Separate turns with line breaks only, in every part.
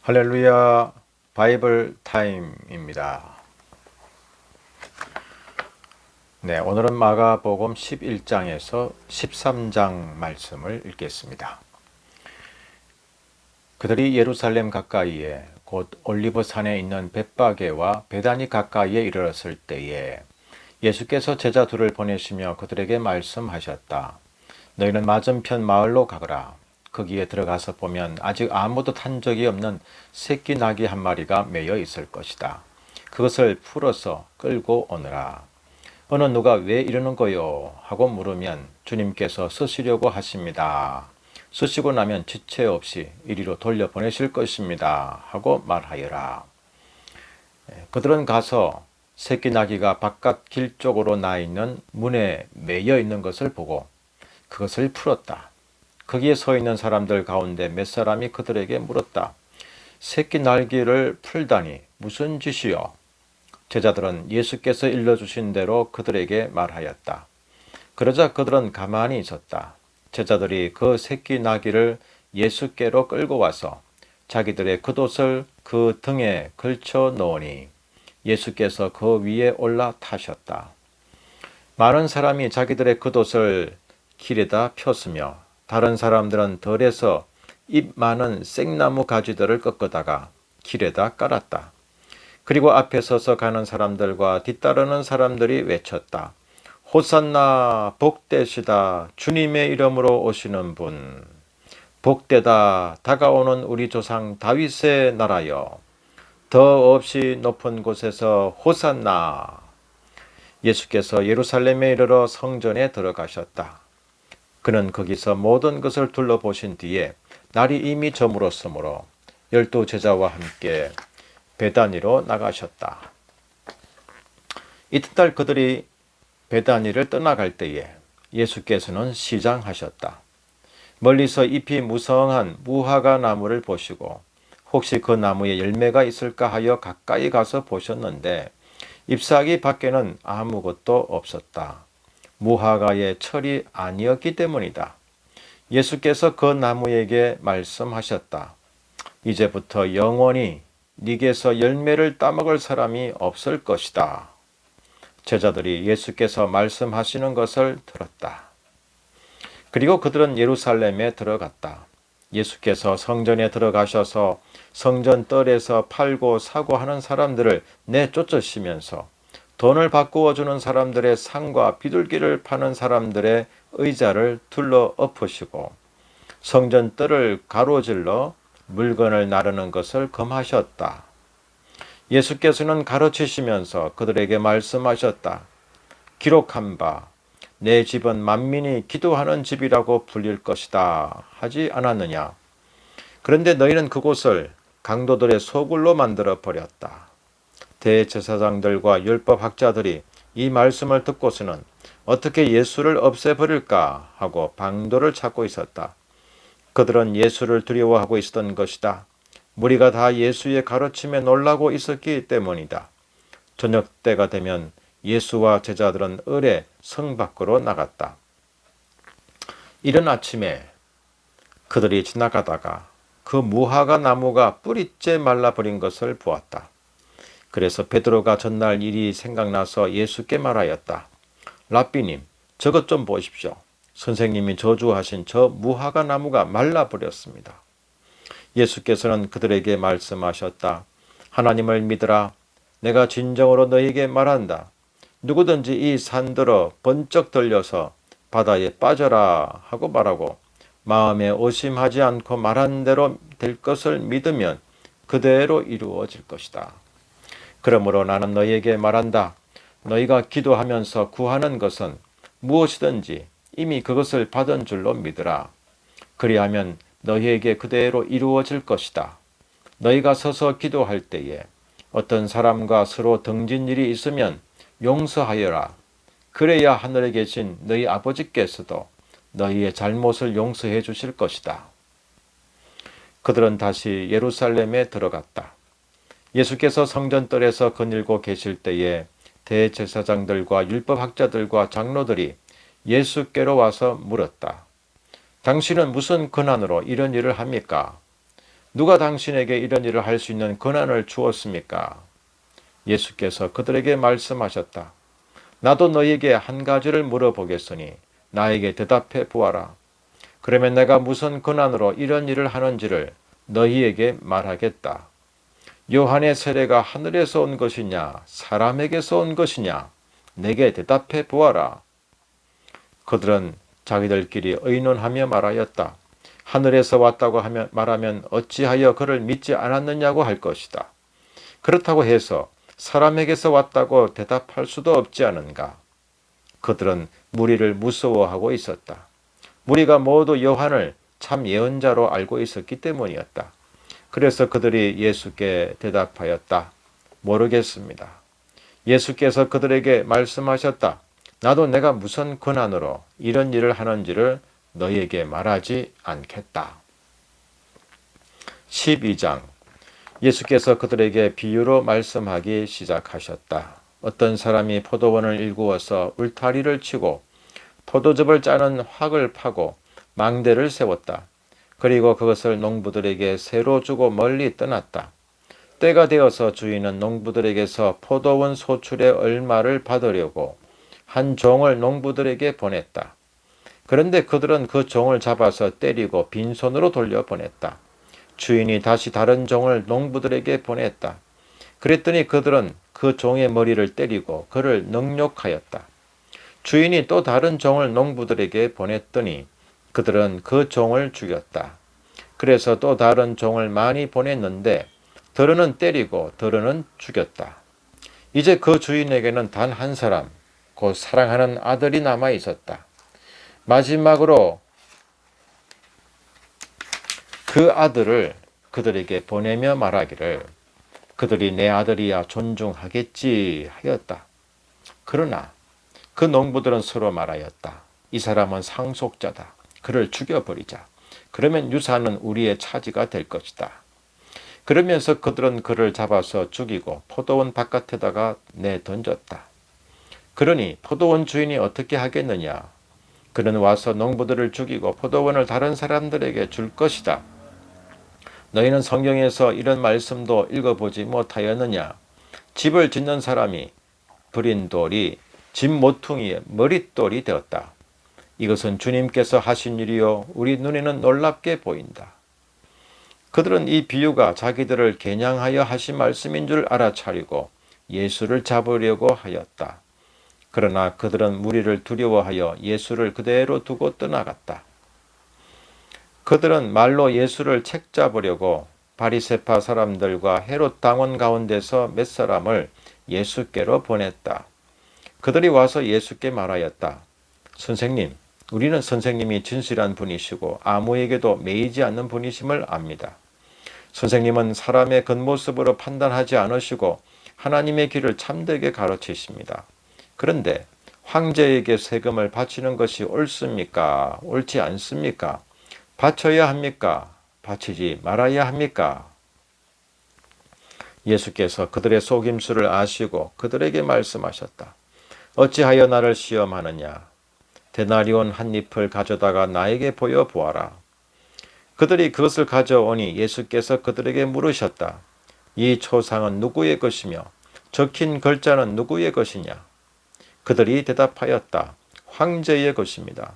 할렐루야 바이블 타임입니다. 네, 오늘은 마가복음 11장에서 13장 말씀을 읽겠습니다. 그들이 예루살렘 가까이에 곧 올리브산에 있는 벳바게와 베다니 가까이에 이르렀을 때에 예수께서 제자 둘을 보내시며 그들에게 말씀하셨다. 너희는 맞은편 마을로 가거라. 거기에 들어가서 보면 아직 아무도 탄 적이 없는 새끼 나귀 한 마리가 매여 있을 것이다. 그것을 풀어서 끌고 오너라. 어느 누가 왜 이러는 거요? 하고 물으면 주님께서 쓰시려고 하십니다. 쓰시고 나면 지체 없이 이리로 돌려보내실 것입니다. 하고 말하여라. 그들은 가서 새끼 나귀가 바깥 길 쪽으로 나 있는 문에 매여 있는 것을 보고 그것을 풀었다. 거기에 서 있는 사람들 가운데 몇 사람이 그들에게 물었다. 새끼 날개를 풀다니 무슨 짓이요? 제자들은 예수께서 일러주신 대로 그들에게 말하였다. 그러자 그들은 가만히 있었다. 제자들이 그 새끼 나귀를 예수께로 끌고 와서 자기들의 겉옷을 그 등에 걸쳐 놓으니 예수께서 그 위에 올라타셨다. 많은 사람이 자기들의 겉옷을 길에다 폈으며 다른 사람들은 들에서 잎 많은 생나무 가지들을 꺾어다가 길에다 깔았다. 그리고 앞에 서서 가는 사람들과 뒤따르는 사람들이 외쳤다. 호산나 복되시다. 주님의 이름으로 오시는 분. 복되다. 다가오는 우리 조상 다윗의 나라여. 더 없이 높은 곳에서 호산나. 예수께서 예루살렘에 이르러 성전에 들어가셨다. 그는 거기서 모든 것을 둘러보신 뒤에 날이 이미 저물었으므로 12 제자와 함께 베다니로 나가셨다. 이튿날 그들이 베다니를 떠나갈 때에 예수께서는 시장하셨다. 멀리서 잎이 무성한 무화과 나무를 보시고 혹시 그 나무에 열매가 있을까 하여 가까이 가서 보셨는데 잎사귀 밖에는 아무것도 없었다. 무화과의 철이 아니었기 때문이다. 예수께서 그 나무에게 말씀하셨다. 이제부터 영원히 네게서 열매를 따먹을 사람이 없을 것이다. 제자들이 예수께서 말씀하시는 것을 들었다. 그리고 그들은 예루살렘에 들어갔다. 예수께서 성전에 들어가셔서 성전 뜰에서 팔고 사고 하는 사람들을 내쫓으시면서 돈을 바꾸어 주는 사람들의 상과 비둘기를 파는 사람들의 의자를 둘러 엎으시고 성전 뜰을 가로질러 물건을 나르는 것을 금하셨다. 예수께서는 가르치시면서 그들에게 말씀하셨다. 기록한 바 내 집은 만민이 기도하는 집이라고 불릴 것이다 하지 않았느냐. 그런데 너희는 그곳을 강도들의 소굴로 만들어 버렸다. 대제사장들과 율법학자들이 이 말씀을 듣고서는 어떻게 예수를 없애버릴까 하고 방도를 찾고 있었다. 그들은 예수를 두려워하고 있었던 것이다. 무리가 다 예수의 가르침에 놀라고 있었기 때문이다. 저녁 때가 되면 예수와 제자들은 을에 성 밖으로 나갔다. 이른 아침에 그들이 지나가다가 그 무화과 나무가 뿌리째 말라버린 것을 보았다. 그래서 베드로가 전날 일이 생각나서 예수께 말하였다. 랍비님, 저것 좀 보십시오. 선생님이 저주하신 저 무화과 나무가 말라버렸습니다. 예수께서는 그들에게 말씀하셨다. 하나님을 믿으라. 내가 진정으로 너희에게 말한다. 누구든지 이 산들어 번쩍 들려서 바다에 빠져라 하고 말하고 마음에 의심하지 않고 말한 대로 될 것을 믿으면 그대로 이루어질 것이다. 그러므로 나는 너희에게 말한다. 너희가 기도하면서 구하는 것은 무엇이든지 이미 그것을 받은 줄로 믿으라. 그리하면 너희에게 그대로 이루어질 것이다. 너희가 서서 기도할 때에 어떤 사람과 서로 등진 일이 있으면 용서하여라. 그래야 하늘에 계신 너희 아버지께서도 너희의 잘못을 용서해 주실 것이다. 그들은 다시 예루살렘에 들어갔다. 예수께서 성전뜰에서 거닐고 계실 때에 대제사장들과 율법학자들과 장로들이 예수께로 와서 물었다. 당신은 무슨 권한으로 이런 일을 합니까? 누가 당신에게 이런 일을 할 수 있는 권한을 주었습니까? 예수께서 그들에게 말씀하셨다. 나도 너희에게 한 가지를 물어보겠으니 나에게 대답해 보아라. 그러면 내가 무슨 권한으로 이런 일을 하는지를 너희에게 말하겠다. 요한의 세례가 하늘에서 온 것이냐 사람에게서 온 것이냐 내게 대답해 보아라. 그들은 자기들끼리 의논하며 말하였다. 하늘에서 왔다고 말하면 어찌하여 그를 믿지 않았느냐고 할 것이다. 그렇다고 해서 사람에게서 왔다고 대답할 수도 없지 않은가. 그들은 무리를 무서워하고 있었다. 무리가 모두 요한을 참 예언자로 알고 있었기 때문이었다. 그래서 그들이 예수께 대답하였다. 모르겠습니다. 예수께서 그들에게 말씀하셨다. 나도 내가 무슨 권한으로 이런 일을 하는지를 너희에게 말하지 않겠다. 12장. 예수께서 그들에게 비유로 말씀하기 시작하셨다. 어떤 사람이 포도원을 일구어서 울타리를 치고 포도즙을 짜는 확을 파고 망대를 세웠다. 그리고 그것을 농부들에게 새로 주고 멀리 떠났다. 때가 되어서 주인은 농부들에게서 포도원 소출의 얼마를 받으려고 한 종을 농부들에게 보냈다. 그런데 그들은 그 종을 잡아서 때리고 빈손으로 돌려보냈다. 주인이 다시 다른 종을 농부들에게 보냈다. 그랬더니 그들은 그 종의 머리를 때리고 그를 능욕하였다. 주인이 또 다른 종을 농부들에게 보냈더니 그들은 그 종을 죽였다. 그래서 또 다른 종을 많이 보냈는데 더러는 때리고 더러는 죽였다. 이제 그 주인에게는 단 한 사람, 곧 사랑하는 아들이 남아 있었다. 마지막으로 그 아들을 그들에게 보내며 말하기를 그들이 내 아들이야 존중하겠지 하였다. 그러나 그 농부들은 서로 말하였다. 이 사람은 상속자다. 그를 죽여버리자. 그러면 유산은 우리의 차지가 될 것이다. 그러면서 그들은 그를 잡아서 죽이고 포도원 바깥에다가 내던졌다. 그러니 포도원 주인이 어떻게 하겠느냐? 그는 와서 농부들을 죽이고 포도원을 다른 사람들에게 줄 것이다. 너희는 성경에서 이런 말씀도 읽어보지 못하였느냐? 집을 짓는 사람이 버린 돌이 집 모퉁이의 머릿돌이 되었다. 이것은 주님께서 하신 일이요 우리 눈에는 놀랍게 보인다. 그들은 이 비유가 자기들을 겨냥하여 하신 말씀인 줄 알아차리고 예수를 잡으려고 하였다. 그러나 그들은 무리를 두려워하여 예수를 그대로 두고 떠나갔다. 그들은 말로 예수를 책잡으려고 바리새파 사람들과 헤롯 당원 가운데서 몇 사람을 예수께로 보냈다. 그들이 와서 예수께 말하였다. 선생님, 우리는 선생님이 진실한 분이시고 아무에게도 매이지 않는 분이심을 압니다. 선생님은 사람의 겉모습으로 판단하지 않으시고 하나님의 길을 참되게 가르치십니다. 그런데 황제에게 세금을 바치는 것이 옳습니까? 옳지 않습니까? 바쳐야 합니까? 바치지 말아야 합니까? 예수께서 그들의 속임수를 아시고 그들에게 말씀하셨다. 어찌하여 나를 시험하느냐? 데나리온 한 잎을 가져다가 나에게 보여보아라. 그들이 그것을 가져오니 예수께서 그들에게 물으셨다. 이 초상은 누구의 것이며 적힌 글자는 누구의 것이냐? 그들이 대답하였다. 황제의 것입니다.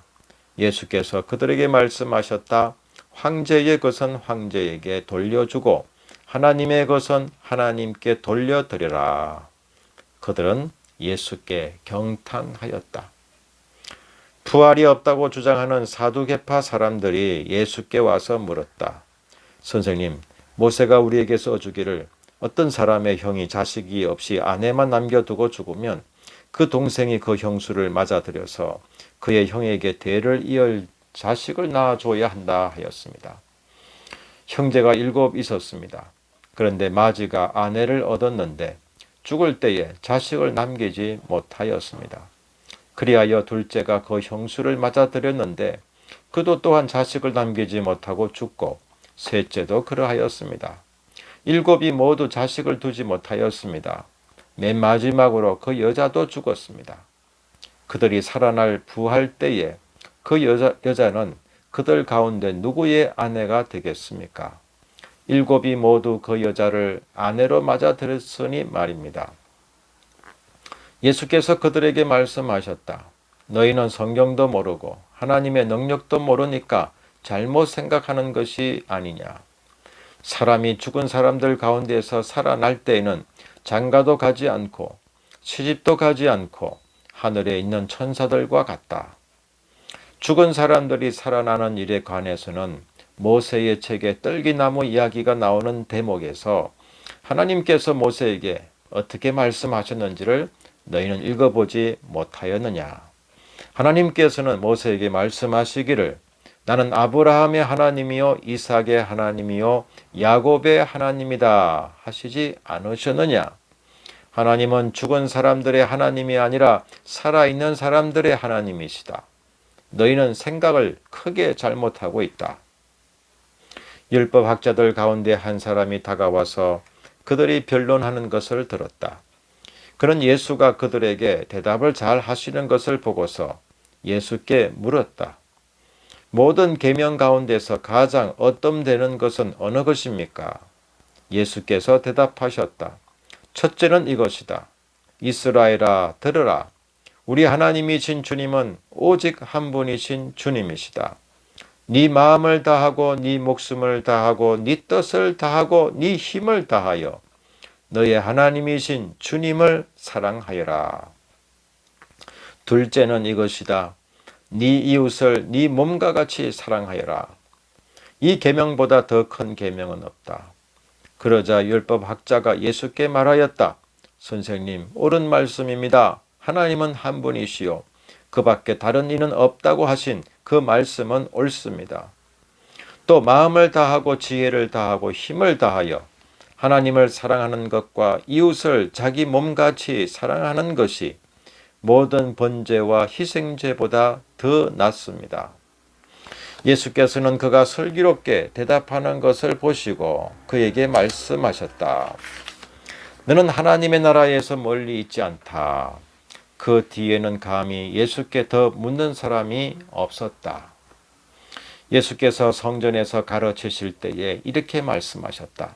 예수께서 그들에게 말씀하셨다. 황제의 것은 황제에게 돌려주고 하나님의 것은 하나님께 돌려드리라. 그들은 예수께 경탄하였다. 부활이 없다고 주장하는 사두개파 사람들이 예수께 와서 물었다. 선생님, 모세가 우리에게 써주기를 어떤 사람의 형이 자식이 없이 아내만 남겨두고 죽으면 그 동생이 그 형수를 맞아들여서 그의 형에게 대를 이을 자식을 낳아줘야 한다 하였습니다. 형제가 7 있었습니다. 그런데 마지가 아내를 얻었는데 죽을 때에 자식을 남기지 못하였습니다. 그리하여 둘째가 그 형수를 맞아들였는데 그도 또한 자식을 남기지 못하고 죽고 셋째도 그러하였습니다. 7이 모두 자식을 두지 못하였습니다. 맨 마지막으로 그 여자도 죽었습니다. 그들이 살아날 부활 때에 그 여자는 그들 가운데 누구의 아내가 되겠습니까? 일곱이 모두 그 여자를 아내로 맞아들였으니 말입니다. 예수께서 그들에게 말씀하셨다. 너희는 성경도 모르고 하나님의 능력도 모르니까 잘못 생각하는 것이 아니냐. 사람이 죽은 사람들 가운데서 살아날 때에는 장가도 가지 않고 시집도 가지 않고 하늘에 있는 천사들과 같다. 죽은 사람들이 살아나는 일에 관해서는 모세의 책에 떨기나무 이야기가 나오는 대목에서 하나님께서 모세에게 어떻게 말씀하셨는지를 너희는 읽어보지 못하였느냐. 하나님께서는 모세에게 말씀하시기를 나는 아브라함의 하나님이요 이삭의 하나님이요 야곱의 하나님이다 하시지 않으셨느냐. 하나님은 죽은 사람들의 하나님이 아니라 살아있는 사람들의 하나님이시다. 너희는 생각을 크게 잘못하고 있다. 율법학자들 가운데 한 사람이 다가와서 그들이 변론하는 것을 들었다. 그는 예수가 그들에게 대답을 잘 하시는 것을 보고서 예수께 물었다. 모든 계명 가운데서 가장 어뜸되는 것은 어느 것입니까? 예수께서 대답하셨다. 첫째는 이것이다. 이스라엘아 들으라. 우리 하나님이신 주님은 오직 한 분이신 주님이시다. 네 마음을 다하고 네 목숨을 다하고 네 뜻을 다하고 네 힘을 다하여 너의 하나님이신 주님을 사랑하여라. 둘째는 이것이다. 네 이웃을 네 몸과 같이 사랑하여라. 이 계명보다 더 큰 계명은 없다. 그러자 율법학자가 예수께 말하였다. 선생님, 옳은 말씀입니다. 하나님은 한 분이시요 그 밖에 다른 이는 없다고 하신 그 말씀은 옳습니다. 또 마음을 다하고 지혜를 다하고 힘을 다하여 하나님을 사랑하는 것과 이웃을 자기 몸같이 사랑하는 것이 모든 번제와 희생제보다 더 낫습니다. 예수께서는 그가 슬기롭게 대답하는 것을 보시고 그에게 말씀하셨다. 너는 하나님의 나라에서 멀리 있지 않다. 그 뒤에는 감히 예수께 더 묻는 사람이 없었다. 예수께서 성전에서 가르치실 때에 이렇게 말씀하셨다.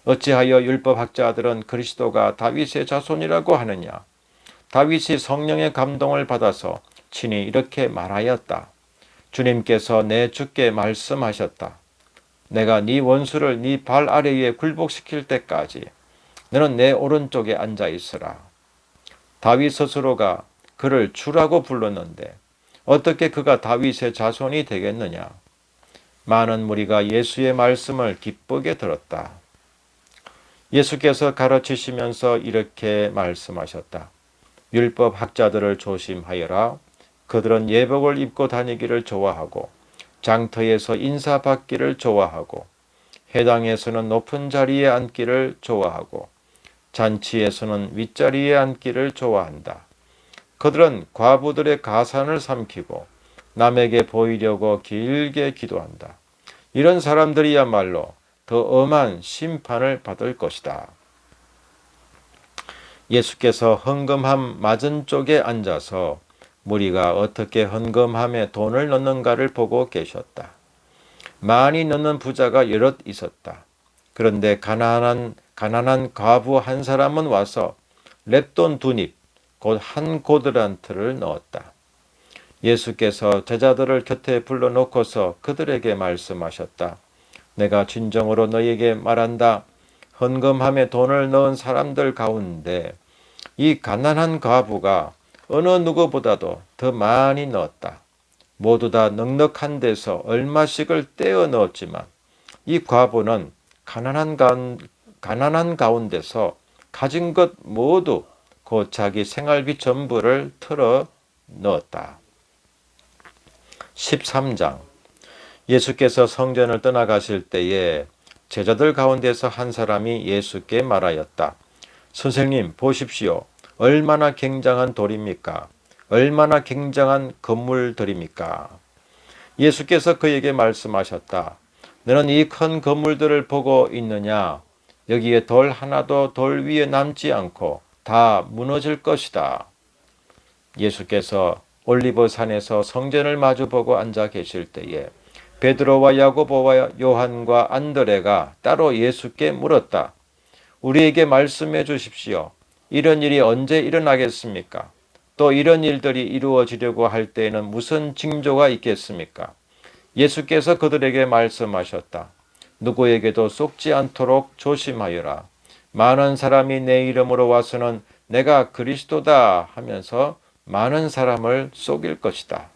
어찌하여 율법학자들은 그리스도가 다윗의 자손이라고 하느냐? 다윗이 성령의 감동을 받아서 친히 이렇게 말하였다. 주님께서 내 주께 말씀하셨다. 내가 네 원수를 네 발 아래에 굴복시킬 때까지 너는 내 오른쪽에 앉아 있으라. 다윗 스스로가 그를 주라고 불렀는데 어떻게 그가 다윗의 자손이 되겠느냐? 많은 무리가 예수의 말씀을 기쁘게 들었다. 예수께서 가르치시면서 이렇게 말씀하셨다. 율법 학자들을 조심하여라. 그들은 예복을 입고 다니기를 좋아하고 장터에서 인사받기를 좋아하고 회당에서는 높은 자리에 앉기를 좋아하고 잔치에서는 윗자리에 앉기를 좋아한다. 그들은 과부들의 가산을 삼키고 남에게 보이려고 길게 기도한다. 이런 사람들이야말로 더 엄한 심판을 받을 것이다. 예수께서 헌금함 맞은 쪽에 앉아서 무리가 어떻게 헌금함에 돈을 넣는가를 보고 계셨다. 많이 넣는 부자가 여럿 있었다. 그런데 가난한 과부 한 사람은 와서 렙돈 2닙, 곧 한 고드란트를 넣었다. 예수께서 제자들을 곁에 불러놓고서 그들에게 말씀하셨다. 내가 진정으로 너희에게 말한다. 헌금함에 돈을 넣은 사람들 가운데 이 가난한 과부가 어느 누구보다도 더 많이 넣었다. 모두 다 넉넉한 데서 얼마씩을 떼어 넣었지만 이 과부는 가난한 가운데서 가진 것 모두 곧 자기 생활비 전부를 털어 넣었다. 13장. 예수께서 성전을 떠나가실 때에 제자들 가운데서 한 사람이 예수께 말하였다. 선생님, 보십시오. 얼마나 굉장한 돌입니까? 얼마나 굉장한 건물들입니까? 예수께서 그에게 말씀하셨다. 너는 이 큰 건물들을 보고 있느냐? 여기에 돌 하나도 돌 위에 남지 않고 다 무너질 것이다. 예수께서 올리브산에서 성전을 마주보고 앉아 계실 때에 베드로와 야고보와 요한과 안드레가 따로 예수께 물었다. 우리에게 말씀해 주십시오. 이런 일이 언제 일어나겠습니까? 또 이런 일들이 이루어지려고 할 때에는 무슨 징조가 있겠습니까? 예수께서 그들에게 말씀하셨다. 누구에게도 속지 않도록 조심하여라. 많은 사람이 내 이름으로 와서는 내가 그리스도다 하면서 많은 사람을 속일 것이다.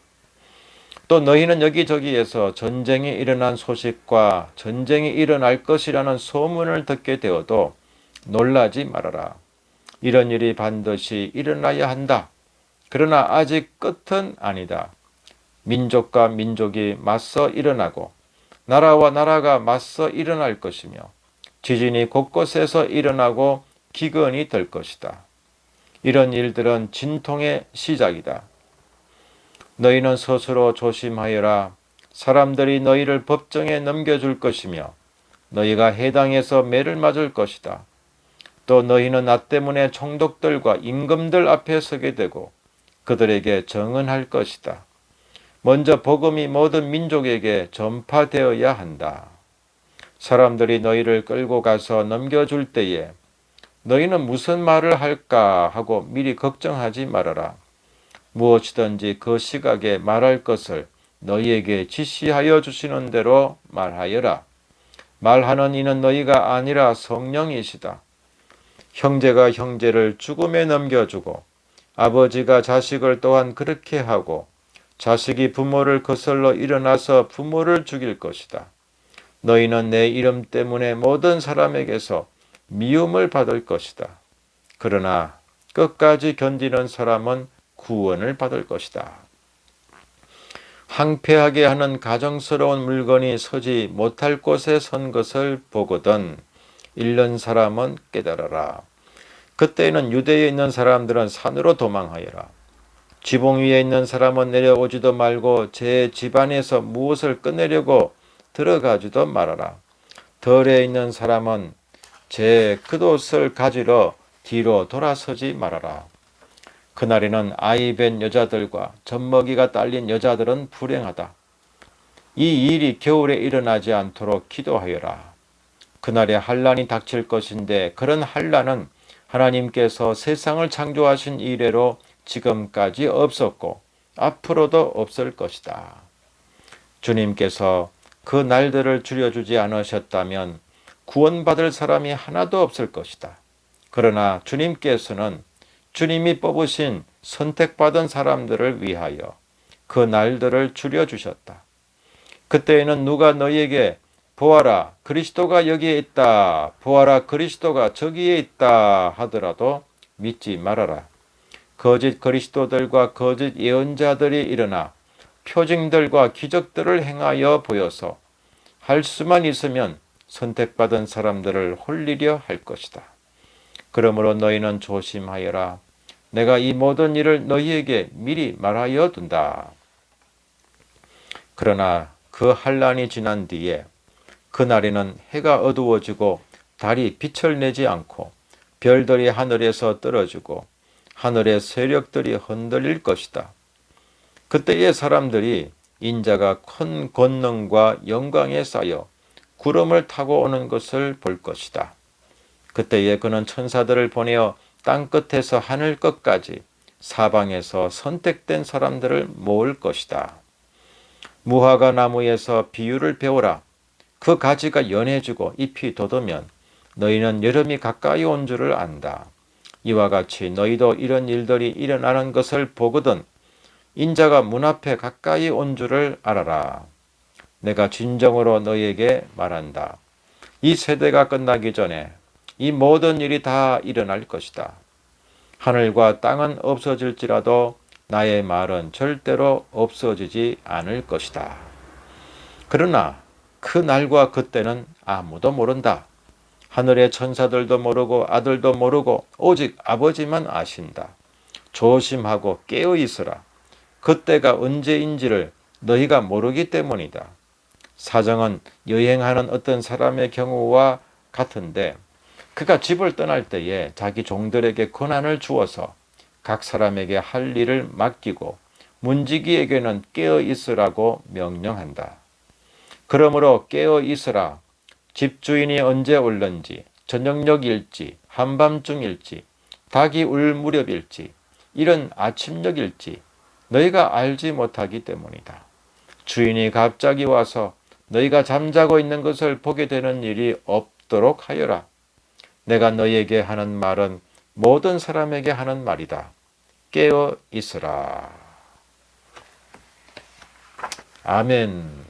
또 너희는 여기저기에서 전쟁이 일어난 소식과 전쟁이 일어날 것이라는 소문을 듣게 되어도 놀라지 말아라. 이런 일이 반드시 일어나야 한다. 그러나 아직 끝은 아니다. 민족과 민족이 맞서 일어나고 나라와 나라가 맞서 일어날 것이며 지진이 곳곳에서 일어나고 기근이 될 것이다. 이런 일들은 진통의 시작이다. 너희는 스스로 조심하여라. 사람들이 너희를 법정에 넘겨줄 것이며 너희가 해당에서 매를 맞을 것이다. 또 너희는 나 때문에 총독들과 임금들 앞에 서게 되고 그들에게 정언할 것이다. 먼저 복음이 모든 민족에게 전파되어야 한다. 사람들이 너희를 끌고 가서 넘겨줄 때에 너희는 무슨 말을 할까 하고 미리 걱정하지 말아라. 무엇이든지 그 시각에 말할 것을 너희에게 지시하여 주시는 대로 말하여라. 말하는 이는 너희가 아니라 성령이시다. 형제가 형제를 죽음에 넘겨주고 아버지가 자식을 또한 그렇게 하고 자식이 부모를 거슬러 일어나서 부모를 죽일 것이다. 너희는 내 이름 때문에 모든 사람에게서 미움을 받을 것이다. 그러나 끝까지 견디는 사람은 구원을 받을 것이다. 항폐하게 하는 가정스러운 물건이 서지 못할 곳에 선 것을 보거든 잃는 사람은 깨달아라. 그때에는 유대에 있는 사람들은 산으로 도망하여라. 지붕 위에 있는 사람은 내려오지도 말고 제 집안에서 무엇을 꺼내려고 들어가지도 말아라. 덜에 있는 사람은 제 겉옷을 가지러 뒤로 돌아서지 말아라. 그날에는 아이 뵌 여자들과 젖먹이가 딸린 여자들은 불행하다. 이 일이 겨울에 일어나지 않도록 기도하여라. 그날에 환난이 닥칠 것인데 그런 환난은 하나님께서 세상을 창조하신 이래로 지금까지 없었고 앞으로도 없을 것이다. 주님께서 그 날들을 줄여주지 않으셨다면 구원받을 사람이 하나도 없을 것이다. 그러나 주님께서는 주님이 뽑으신 선택받은 사람들을 위하여 그 날들을 줄여주셨다. 그때에는 누가 너희에게 보아라 그리스도가 여기에 있다 보아라 그리스도가 저기에 있다 하더라도 믿지 말아라. 거짓 그리스도들과 거짓 예언자들이 일어나 표징들과 기적들을 행하여 보여서 할 수만 있으면 선택받은 사람들을 홀리려 할 것이다. 그러므로 너희는 조심하여라. 내가 이 모든 일을 너희에게 미리 말하여 둔다. 그러나 그 환난이 지난 뒤에 그날에는 해가 어두워지고 달이 빛을 내지 않고 별들이 하늘에서 떨어지고 하늘의 세력들이 흔들릴 것이다. 그때의 사람들이 인자가 큰 권능과 영광에 쌓여 구름을 타고 오는 것을 볼 것이다. 그때에 그는 천사들을 보내어 땅끝에서 하늘 끝까지 사방에서 선택된 사람들을 모을 것이다. 무화과 나무에서 비유를 배우라. 그 가지가 연해지고 잎이 돋으면 너희는 여름이 가까이 온 줄을 안다. 이와 같이 너희도 이런 일들이 일어나는 것을 보거든 인자가 문 앞에 가까이 온 줄을 알아라. 내가 진정으로 너희에게 말한다. 이 세대가 끝나기 전에 이 모든 일이 다 일어날 것이다. 하늘과 땅은 없어질지라도 나의 말은 절대로 없어지지 않을 것이다. 그러나 그 날과 그때는 아무도 모른다. 하늘의 천사들도 모르고 아들도 모르고 오직 아버지만 아신다. 조심하고 깨어 있으라. 그때가 언제인지를 너희가 모르기 때문이다. 사정은 여행하는 어떤 사람의 경우와 같은데 그가 집을 떠날 때에 자기 종들에게 권한을 주어서 각 사람에게 할 일을 맡기고 문지기에게는 깨어 있으라고 명령한다. 그러므로 깨어 있으라. 집주인이 언제 올는지, 저녁녘일지, 한밤중일지, 닭이 울 무렵일지, 이른 아침녘일지 너희가 알지 못하기 때문이다. 주인이 갑자기 와서 너희가 잠자고 있는 것을 보게 되는 일이 없도록 하여라. 내가 너희에게 하는 말은 모든 사람에게 하는 말이다. 깨어 있으라. 아멘.